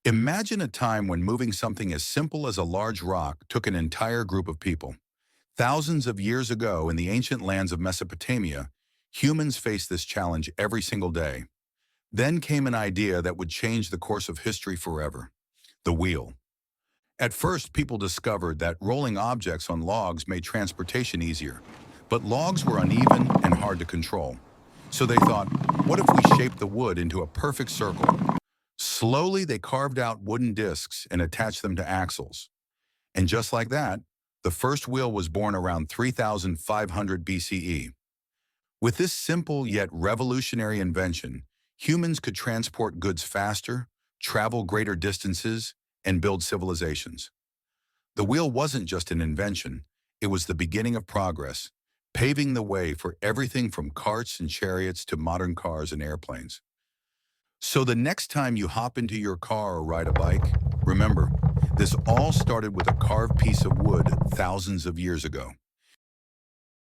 Imagine a time when moving something as simple as a large rock took an entire group of people. Thousands of years ago, in the ancient lands of Mesopotamia, humans faced this challenge every single day. Then came an idea that would change the course of history forever: the wheel. At first, people discovered that rolling objects on logs made transportation easier. But logs were uneven and hard to control. So they thought, what if we shaped the wood into a perfect circle? Slowly, they carved out wooden discs and attached them to axles. And just like that, the first wheel was born around 3500 BCE. With this simple yet revolutionary invention, humans could transport goods faster, travel greater distances, and build civilizations. The wheel wasn't just an invention, it was the beginning of progress, paving the way for everything from carts and chariots to modern cars and airplanes. So the next time you hop into your car or ride a bike, remember, this all started with a carved piece of wood thousands of years ago.